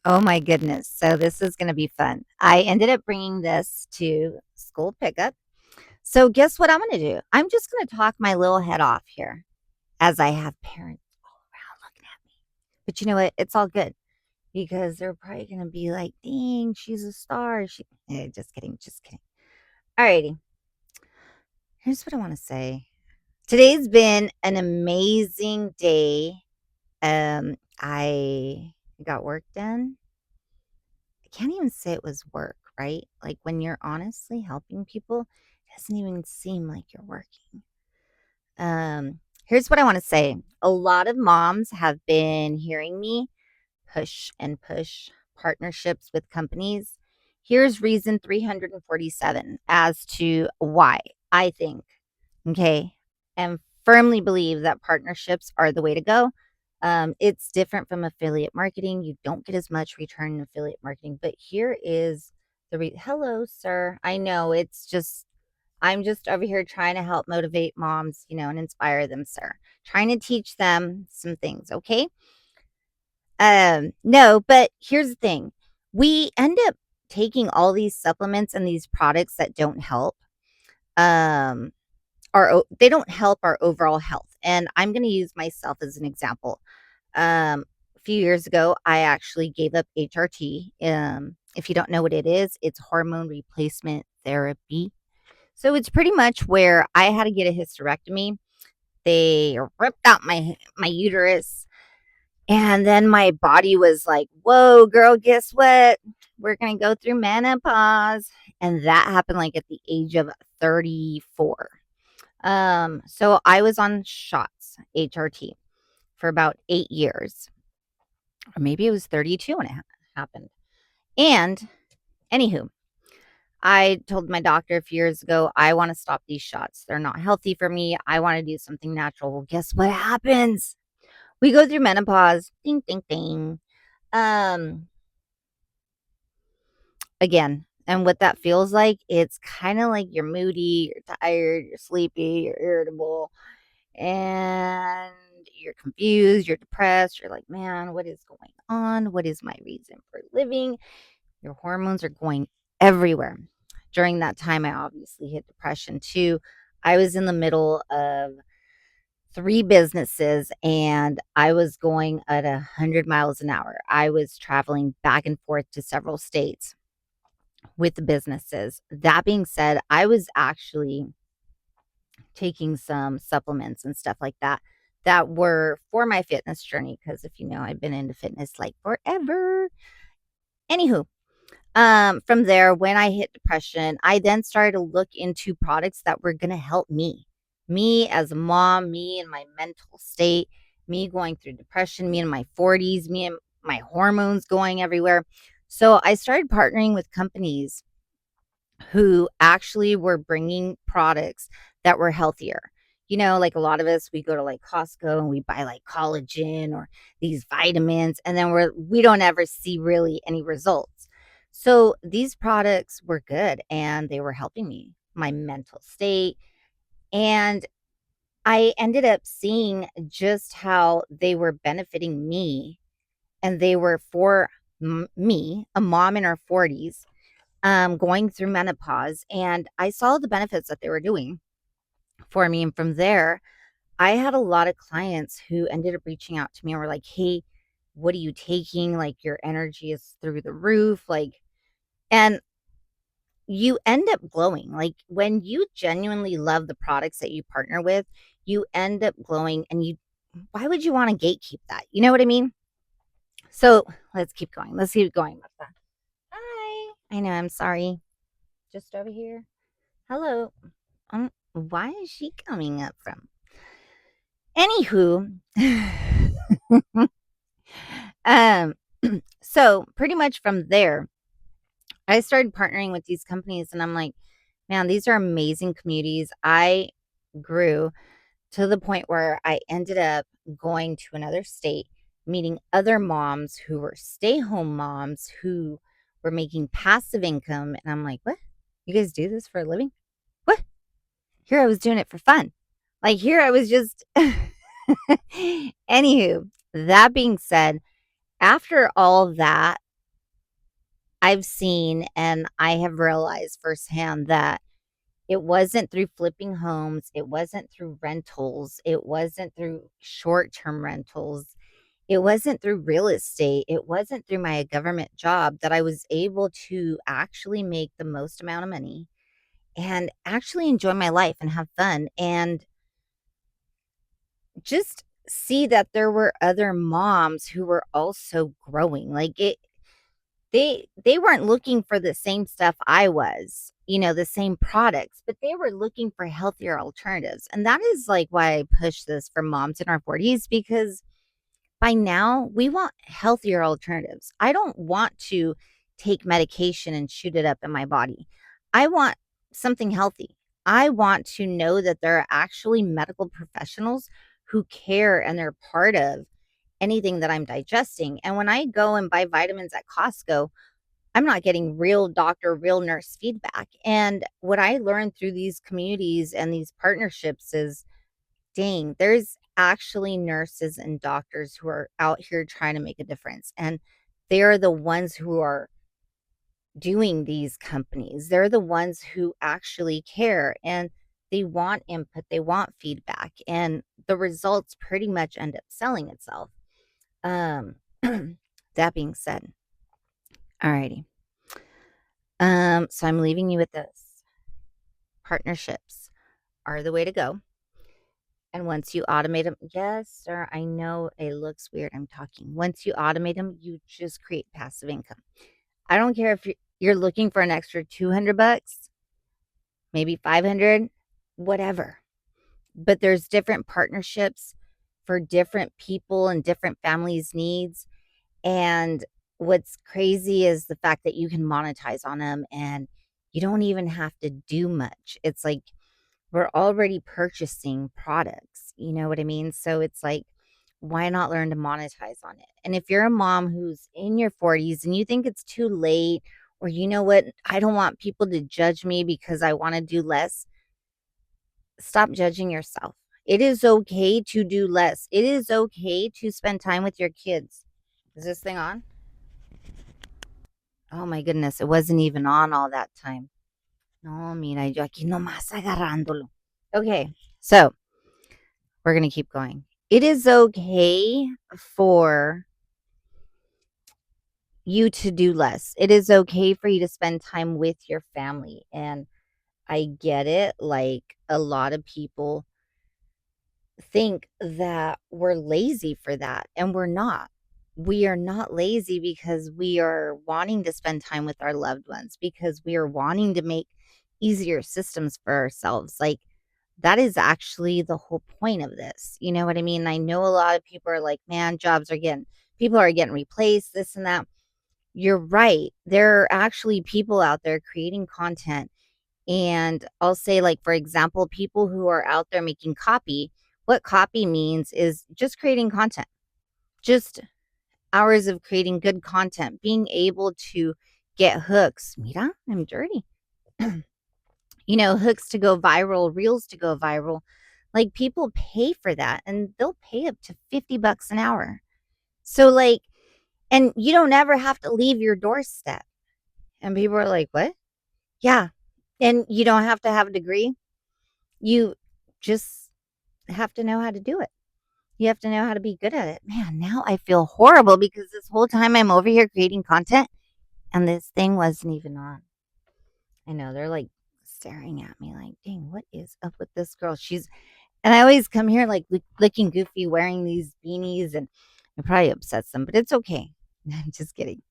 Oh my goodness. So this is going to be fun. I ended up bringing this to school pickup. So guess what I'm going to do? I'm just going to talk my little head off here as I have parents all around looking at me. But you know what? It's all good because they're probably going to be like, "Dang, she's a star." Just kidding, just kidding. Alrighty. Here's what I want to say. Today's been an amazing day. I got work done. I can't even say it was work, right? Like when you're honestly helping people, it doesn't even seem like you're working. Here's what I want to say. A lot of moms have been hearing me push and push partnerships with companies. Here's reason 347 as to why I think, okay, and firmly believe that partnerships are the way to go. It's different from affiliate marketing. You don't get as much return in affiliate marketing, but here is hello, sir. I know I'm just over here trying to help motivate moms, and inspire them, sir. Trying to teach them some things, okay? No, but here's the thing. We end up taking all these supplements and these products that don't help. Um, they don't help our overall health. And I'm going to use myself as an example. A few years ago, I actually gave up HRT. If you don't know what it is, it's hormone replacement therapy. So it's pretty much where I had to get a hysterectomy. They ripped out my uterus, and then my body was like, "Whoa, girl, guess what? We're gonna go through menopause." And that happened like at the age of 34. So I was on shots, HRT, for about 8 years. Or maybe it was 32 when it happened. And anywho, I told my doctor a few years ago, I want to stop these shots. They're not healthy for me. I want to do something natural. Well, guess what happens? We go through menopause. Ding, ding, ding. Um, again, and what that feels like, it's kind of like you're moody, you're tired, you're sleepy, you're irritable, and you're confused, you're depressed. You're like, man, what is going on? What is my reason for living? Your hormones are going everywhere. During that time, I obviously hit depression too. I was in the middle of three businesses and I was going at 100 miles an hour. I was traveling back and forth to several states with the businesses. That being said, I was actually taking some supplements and stuff like that that were for my fitness journey because if you know, I've been into fitness like forever. Anywho, from there, when I hit depression, I then started to look into products that were going to help me as a mom, me and my mental state, me going through depression, me in my 40s, me and my hormones going everywhere. So I started partnering with companies who actually were bringing products that were healthier. You know, like a lot of us, we go to like Costco and we buy like collagen or these vitamins, and then we don't ever see really any results. So these products were good and they were helping me, my mental state. And I ended up seeing just how they were benefiting me and they were for me, a mom in her 40s, going through menopause, and I saw the benefits that they were doing for me. And from there, I had a lot of clients who ended up reaching out to me and were like, "Hey, what are you taking? Like, your energy is through the roof." And you end up glowing. Like, when you genuinely love the products that you partner with, you end up glowing. And why would you want to gatekeep that? You know what I mean? So let's keep going. Let's keep going, Martha. Hi. I know. I'm sorry. Just over here. Hello. Why is she coming up from? Anywho, um, so pretty much from there, I started partnering with these companies, and I'm like, man, these are amazing communities. I grew to the point where I ended up going to another state, meeting other moms who were stay-home moms who were making passive income, and I'm like, what? You guys do this for a living? What? Here I was doing it for fun. Like, here I was just Anywho, that being said, after all that, I've seen and I have realized firsthand that it wasn't through flipping homes, it wasn't through rentals, it wasn't through short-term rentals, it wasn't through real estate, it wasn't through my government job that I was able to actually make the most amount of money and actually enjoy my life and have fun and just see that there were other moms who were also growing. Like they weren't looking for the same stuff I was, the same products, but they were looking for healthier alternatives. And that is like why I push this for moms in our 40s because by now we want healthier alternatives. I don't want to take medication and shoot it up in my body. I want something healthy. I want to know that there are actually medical professionals who care and they're part of anything that I'm digesting. And when I go and buy vitamins at Costco, I'm not getting real doctor, real nurse feedback. And what I learned through these communities and these partnerships is dang, there's actually nurses and doctors who are out here trying to make a difference. And they're the ones who are doing these companies. They're the ones who actually care and they want input, they want feedback, and the results pretty much end up selling itself. Um, that being said, alrighty. So I'm leaving you with this. Partnerships are the way to go. And once you automate them, yes, sir, I know it looks weird. I'm talking. Once you automate them, you just create passive income. I don't care if you're looking for an extra 200 bucks, maybe 500, whatever. But there's different partnerships for different people and different families' needs. And what's crazy is the fact that you can monetize on them and you don't even have to do much. It's like we're already purchasing products, you know what I mean? So it's like, why not learn to monetize on it? And if you're a mom who's in your 40s and you think it's too late, or you know what, I don't want people to judge me because I want to do less, stop judging yourself. It is okay to do less. It is okay to spend time with your kids. Is this thing on? Oh my goodness, it wasn't even on all that time. No, mira, yo aquí nomás agarrándolo. Okay, so we're going to keep going. It is okay for you to do less. It is okay for you to spend time with your family. And I get it. Like a lot of people think that we're lazy for that, and we're not. We are not lazy because we are wanting to spend time with our loved ones, because we are wanting to make easier systems for ourselves. Like, that is actually the whole point of this. You know what I mean? I know a lot of people are like, man, people are getting replaced, this and that. You're right. There are actually people out there creating content. And I'll say, like, for example, people who are out there making copy, what copy means is just creating content, just hours of creating good content, being able to get hooks. Mira, I'm dirty. Hooks to go viral, reels to go viral. Like people pay for that and they'll pay up to 50 bucks an hour. So like, and you don't ever have to leave your doorstep. And people are like, what? Yeah. And you don't have to have a degree. You just have to know how to do it. You have to know how to be good at it. Man, now I feel horrible because this whole time I'm over here creating content and this thing wasn't even on. I know they're like staring at me like, dang, what is up with this girl? And I always come here like looking goofy wearing these beanies and it probably upsets them, but it's okay. I'm just kidding.